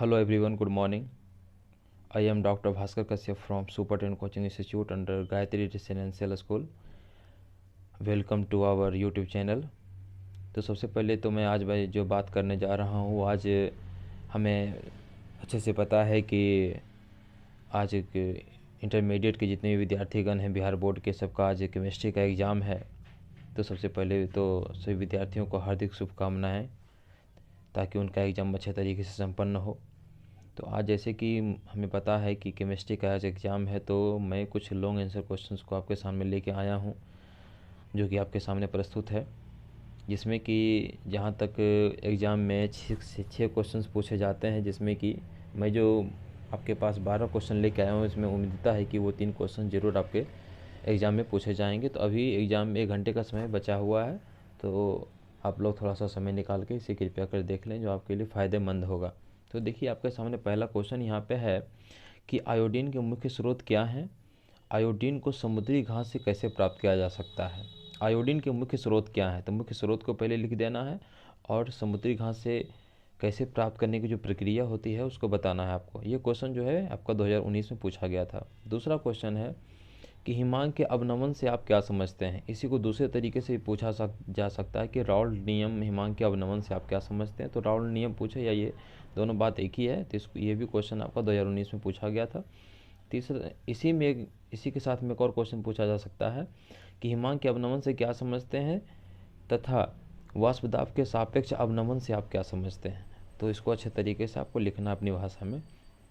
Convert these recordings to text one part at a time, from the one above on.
Hello everyone, good morning. I am Dr. Bhaskar Kashyap from Superintendent Coaching Institute under Gayatri Residential School. Welcome to our YouTube channel. तो सबसे पहले तो मैं आज भाई जो बात करने जा रहा हूँ, आज हमें अच्छे से पता है कि आज एक इंटरमीडिएट के जितने भी विद्यार्थीगण हैं बिहार बोर्ड के, सबका आज केमिस्ट्री का एग्ज़ाम है। तो सबसे पहले तो सभी विद्यार्थियों को हार्दिक शुभकामनाएँ, ताकि उनका एग्ज़ाम अच्छे तरीके से संपन्न हो। तो आज जैसे कि हमें पता है कि केमिस्ट्री का आज एग्ज़ाम है, तो मैं कुछ लॉन्ग आंसर क्वेश्चंस को आपके सामने लेके आया हूँ, जो कि आपके सामने प्रस्तुत है। जिसमें कि जहाँ तक एग्ज़ाम में 6 क्वेश्चंस पूछे जाते हैं, जिसमें कि मैं जो आपके पास 12 क्वेश्चन लेके आया हूँ, इसमें उम्मीद है कि वो 3 क्वेश्चन ज़रूर आपके एग्ज़ाम में पूछे जाएंगे। तो अभी एग्ज़ाम में 1 घंटे का समय बचा हुआ है, तो आप लोग थोड़ा सा समय निकाल के इसे कृपया कर देख लें, जो आपके लिए फ़ायदेमंद होगा। तो देखिए, आपके सामने पहला क्वेश्चन यहाँ पे है कि आयोडीन के मुख्य स्रोत क्या हैं? आयोडीन को समुद्री घास से कैसे प्राप्त किया जा सकता है? आयोडीन के मुख्य स्रोत क्या है? तो मुख्य स्रोत को पहले लिख देना है, और समुद्री घास से कैसे प्राप्त करने की जो प्रक्रिया होती है उसको बताना है आपको। ये क्वेश्चन जो है आपका 2019 में पूछा गया था। दूसरा क्वेश्चन है कि हिमांक के अवनमन से आप क्या समझते हैं? इसी को दूसरे तरीके से पूछा जा सकता है कि राउल्ट नियम हिमांक के अवनमन से आप क्या समझते हैं। तो राउल्ट नियम पूछे या ये दोनों बात एक ही है, तो इसको ये भी क्वेश्चन आपका 2019 में पूछा गया था। तीसरा, इसी के साथ में एक और क्वेश्चन पूछा जा सकता है कि हिमांक के अवनमन से क्या समझते हैं, तथा वाष्प दाब के सापेक्ष अवनमन से आप क्या समझते हैं। तो इसको अच्छे तरीके से आपको लिखना अपनी भाषा में।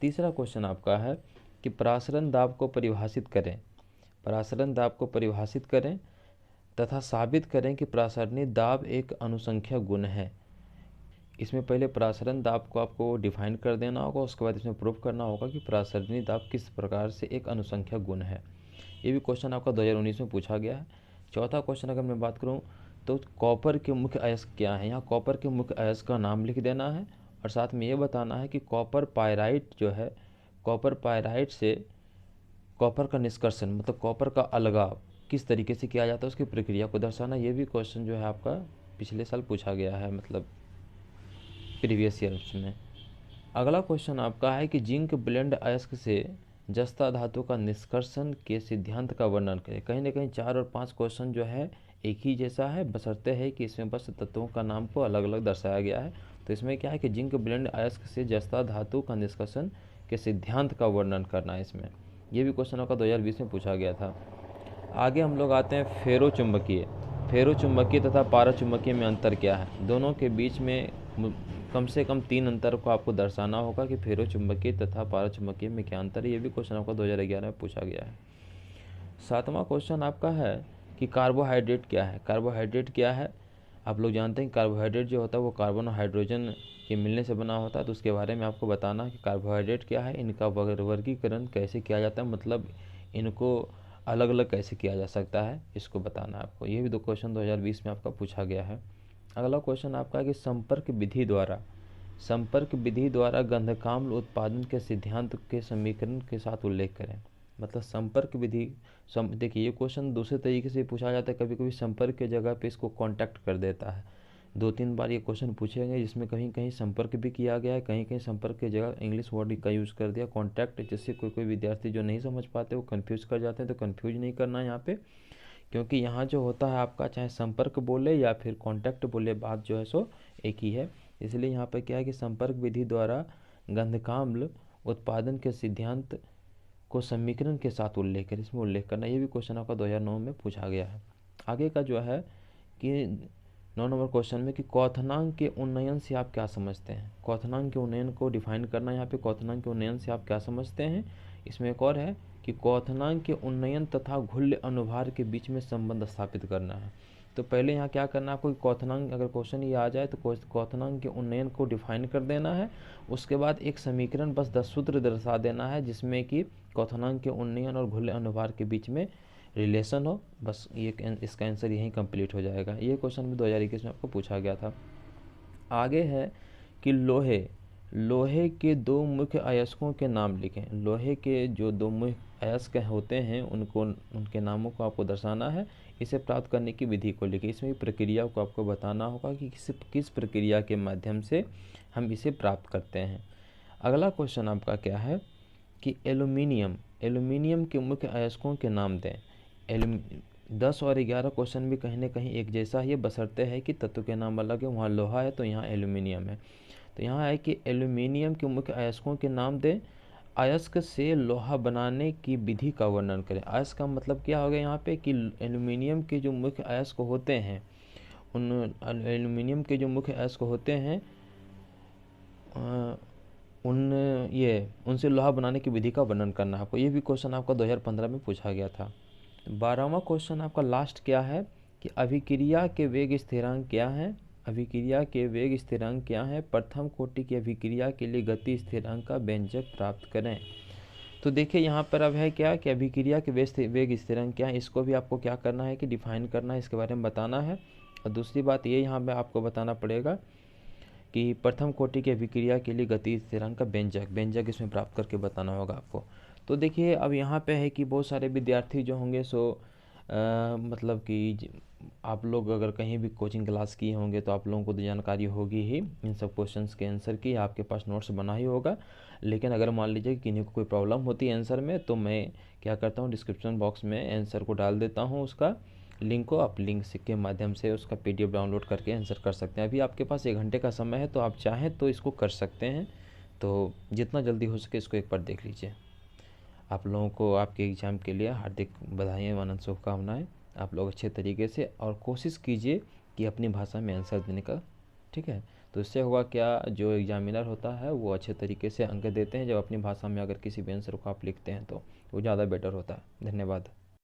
तीसरा क्वेश्चन आपका है कि प्रासरण दाब को परिभाषित करें। प्रासरण दाब को परिभाषित करें तथा साबित करें कि प्रासरणी दाब एक अनुसंख्या गुण है। इसमें पहले प्रासरण दाब को आपको डिफाइन कर देना होगा, उसके बाद इसमें प्रूफ करना होगा कि प्रासरणी दाब किस प्रकार से एक अनुसंख्या गुण है। ये भी क्वेश्चन आपका 2019 में पूछा गया है। चौथा क्वेश्चन अगर मैं बात करूँ तो कॉपर के मुख्य अयस्क क्या है? यहाँ कॉपर के मुख्य अयस्क का नाम लिख देना है, और साथ में ये बताना है कि कॉपर पायराइट जो है, कॉपर पायराइट से कॉपर का निष्कर्षण मतलब कॉपर का अलगाव किस तरीके से किया जाता है, उसकी प्रक्रिया को दर्शाना। ये भी क्वेश्चन जो है आपका पिछले साल पूछा गया है, मतलब प्रीवियस ईयर्स में। अगला क्वेश्चन आपका है कि जिंक ब्लेंड अयस्क से जस्ता धातु का निष्कर्षण के सिद्धांत का वर्णन करें। कहीं ना कहीं 4 और 5 क्वेश्चन जो है एक ही जैसा है, बशर्ते है कि इसमें बस तत्वों का नाम को अलग अलग दर्शाया गया है। तो इसमें क्या है कि जिंक ब्लेंड अयस्क से जस्ता धातु का निष्कर्षण के सिद्धांत का वर्णन करना है इसमें। ये भी क्वेश्चन आपका 2020 में पूछा गया था। आगे हम लोग आते हैं फेरो चुंबकीय। फेरो चुंबकीय तथा पारा चुंबकीय में अंतर क्या है? दोनों के बीच में कम से कम 3 अंतर को आपको दर्शाना होगा कि फेरो चुंबकीय तथा पारा चुंबकीय में क्या अंतर है। ये भी क्वेश्चन आपका 2011 में पूछा गया है। 7वां क्वेश्चन आपका है कि कार्बोहाइड्रेट क्या है? कार्बोहाइड्रेट क्या है? आप लोग जानते हैं कार्बोहाइड्रेट जो होता है वो कार्बन और हाइड्रोजन के मिलने से बना होता है। तो उसके बारे में आपको बताना है कि कार्बोहाइड्रेट क्या है, इनका वर्गीकरण कैसे किया जाता है, मतलब इनको अलग अलग कैसे किया जा सकता है, इसको बताना है आपको। ये भी 2 क्वेश्चन 2020 में आपका पूछा गया है। अगला क्वेश्चन आपका है कि संपर्क विधि द्वारा गंधकाम्ल उत्पादन के सिद्धांत के समीकरण के साथ उल्लेख करें। मतलब संपर्क विधि, देखिए ये क्वेश्चन दूसरे तरीके से पूछा जाता है, कभी कभी संपर्क के जगह पे इसको कांटेक्ट कर देता है। 2-3 बार ये क्वेश्चन पूछे गए जिसमें कहीं कहीं संपर्क भी किया गया है, कहीं कहीं संपर्क की जगह इंग्लिश वर्ड का यूज़ कर दिया कॉन्टैक्ट, जिससे कोई विद्यार्थी जो नहीं समझ पाते वो कन्फ्यूज़ कर जाते हैं। तो कन्फ्यूज नहीं करना है यहाँ पे, क्योंकि यहाँ जो होता है आपका चाहे संपर्क बोले या फिर कॉन्टैक्ट बोले, बात जो है सो एक ही है। इसलिए यहाँ पर क्या है कि संपर्क विधि द्वारा गंधकाम्ल उत्पादन के सिद्धांत को समीकरण के साथ उल्लेख करें, इसमें उल्लेख करना। ये भी क्वेश्चन आपका 2009 में पूछा गया है। आगे का जो है कि 9 नंबर क्वेश्चन में कि क्वथनांक के उन्नयन से आप क्या समझते हैं? क्वथनांक के उन्नयन को डिफाइन करना। यहाँ पे क्वथनांक के उन्नयन से आप क्या समझते हैं। इसमें एक और है कि क्वथनांक के उन्नयन तथा घुल्य अनुभार के बीच में संबंध स्थापित करना है। तो पहले यहाँ क्या करना है आपको, क्वथनांक अगर क्वेश्चन ये आ जाए तो क्वथनांक के उन्नयन को डिफाइन कर देना है। उसके बाद एक समीकरण बस 10 सूत्र दर्शा देना है, जिसमें कि क्वथनांक के उन्नयन और घुल्य अनुभार के बीच में रिलेशन हो। बस ये इसका आंसर यहीं कंप्लीट हो जाएगा। ये क्वेश्चन भी 2021 में आपको पूछा गया था। आगे है कि लोहे के 2 मुख्य अयस्कों के नाम लिखें। लोहे के जो 2 मुख्य अयस्क होते हैं उनके नामों को आपको दर्शाना है। इसे प्राप्त करने की विधि को लिखें। इसमें प्रक्रिया को आपको बताना होगा कि किस प्रक्रिया के माध्यम से हम इसे प्राप्त करते हैं। अगला क्वेश्चन आपका क्या है कि एल्यूमिनियम के मुख्य अयस्कों के नाम दें। 10 और 11 क्वेश्चन भी कहीं ना कहीं एक जैसा ही है, बशर्ते है कि तत्व के नाम अलग है। वहाँ लोहा है तो यहाँ एल्यूमिनियम है। तो यहाँ है कि एल्यूमिनियम के मुख्य अयस्कों के नाम दें। अयस्क से लोहा बनाने की विधि का वर्णन करें। अयस्क का मतलब क्या हो गया यहाँ पे कि एल्यूमिनियम के जो मुख्य अयस्क होते हैं, उन एल्यूमिनियम के जो मुख्य अयस्क होते हैं उन ये उनसे लोहा बनाने की विधि का वर्णन करना है आपको। ये भी क्वेश्चन आपका 2015 में पूछा गया था। 12वां क्वेश्चन आपका लास्ट क्या है कि अभिक्रिया के वेग स्थिरांक क्या है। अभिक्रिया के वेग स्थिरांक क्या है। प्रथम कोटि की अभिक्रिया के लिए गति स्थिरांक का व्यंजक प्राप्त करें। तो देखिए यहाँ पर अब है क्या कि अभिक्रिया के वेग स्थिरांक क्या है, इसको भी आपको क्या करना है कि डिफाइन करना है, इसके बारे में बताना है। और दूसरी बात ये यहाँ पे आपको बताना पड़ेगा कि प्रथम कोटि की अभिक्रिया के लिए गति स्थिरांक का व्यंजक इसमें प्राप्त करके बताना होगा आपको। तो देखिए अब यहाँ पे है कि बहुत सारे विद्यार्थी जो होंगे सो मतलब कि आप लोग अगर कहीं भी कोचिंग क्लास किए होंगे तो आप लोगों को तो जानकारी होगी ही इन सब क्वेश्चंस के आंसर की, आपके पास नोट्स बना ही होगा। लेकिन अगर मान लीजिए कि किन्हीं को कोई प्रॉब्लम होती है आंसर में, तो मैं क्या करता हूँ डिस्क्रिप्शन बॉक्स में आंसर को डाल देता हूँ, उसका लिंक को आप लिंक के माध्यम से उसका PDF डाउनलोड करके आंसर कर सकते हैं। अभी आपके पास 1 घंटे का समय है तो आप चाहें तो इसको कर सकते हैं। तो जितना जल्दी हो सके इसको एक बार देख लीजिए। आप लोगों को आपके एग्ज़ाम के लिए हार्दिक बधाइयाँ, आनंद, शुभकामनाएँ। आप लोग अच्छे तरीके से और कोशिश कीजिए कि अपनी भाषा में आंसर देने का, ठीक है। तो इससे हुआ क्या, जो एग्जामिनर होता है वो अच्छे तरीके से अंक देते हैं जब अपनी भाषा में अगर किसी भी आंसर को आप लिखते हैं तो वो ज़्यादा बेटर होता है। धन्यवाद।